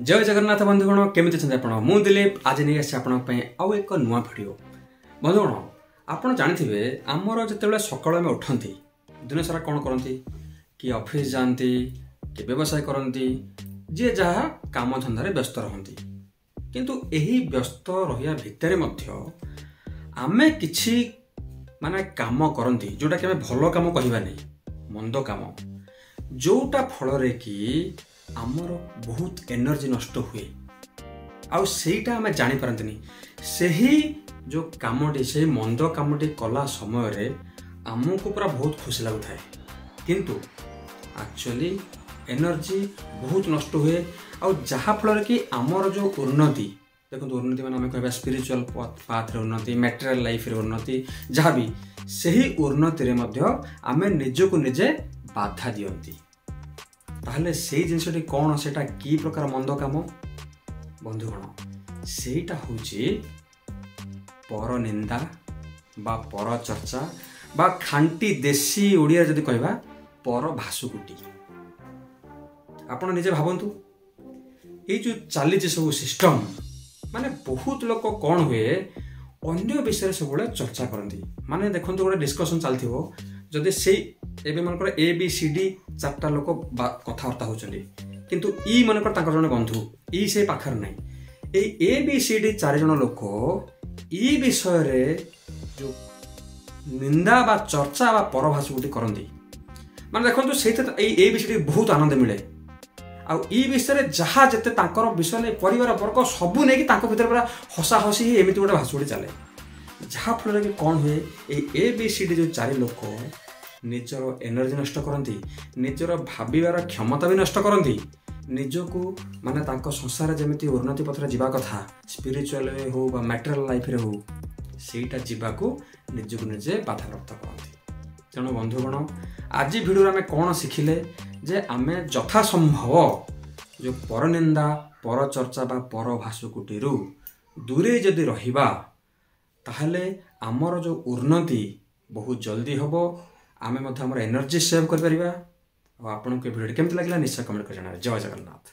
जय जगन्नाथ बंधुगण केमी अच्छा आप मु दिलीप आज नहीं आसी आउ एक नुआ भिड बंधुगण आप जानी आमर जो सकाल आम उठती दिन सारा कौन करती कि ऑफिस जाती कि व्यवसाय करती जी जहाँ काम धंदा व्यस्त रहती किंतु यही व्यस्त रहा भितर आमे किछि माने काम करती जोटा कि भल काम कहबानी मंद काम जोटा फल कि आमर बहुत एनर्जी नष्ट हुए आउ सेटा आमे जानी पारंतनी सही जो कामटी से मंद कामटी कला समय रे आमको पूरा बहुत खुशी लगुता है किंतु एक्चुअली एनर्जी बहुत नष्ट हुए आउ जहाँ फल कि आमर जो उन्नति देखो उन्नति माने कह स्पिरिचुअल पाथ रे उन्नति मटेरियल लाइफ रे उन्नति जहाँ भी सही उन्नति रे मध्य आमे निजको निजे बाधा दियंती ताहले से जिनसटी कौन से कि प्रकार मंद काम बंधुगण सेटा होची पर निंदा बा पर चर्चा बा खांटी देशी ओडिया जदि कहबा पर भासुकुटी आपण निजे भाबंतु ये जो चली सब सिस्टम माने बहुत लोक कौन हुए अन्य विषय सब चर्चा करती माने देखो गोटे डिस्कसन चलथिबो जदि से एबे मनकर ए बी सी डी चारटा लोक कथबार्ता होचंदी किंतु ई मनकर ताकर जने बंधु ई से पाखर नाही ए बी सी डी चार जन लोक ई विषय रे जो निंदा बा चर्चा बा परभाष गुटी करंदी माने देखंतु सेते ए बी सी डी बहुत आनंद मिले आ ई विषय जहाँ जिते ताकर विषय नहीं परिवार वर्ग सबू नहीं कि भीतर पूरा हसा हसी एमती गोटे भाषुड़ी चले जहाँ फल कि कौन हुए ए बी सी डी जो चारि लोक निजर एनर्जी नष्ट करती निजर भाविबार क्षमता भी नष्ट करती निजको माने तांको संसार जमिति उन्नति पथरे जीवा कथा स्पिरिचुअल हो बा मटेरियल लाइफ रे हो सेटा जीवाको निजको निजे बाधाप्राप्त करती तेणु बंधुगण आज भिडियो आमे कौन शिखिले जे आमे यथा संभव जो परनिंदा पर चर्चा बा पर भाषुकुटी दूरे जदि रहिबा ताहले आमर जो उन्नति बहुत जल्दी हबो आमे मध्य हमर एनर्जी सेव कर परिबा। आपन के भिडियो केमति लागला निश्चय कमेंट कर जणावे। जय जगन्नाथ।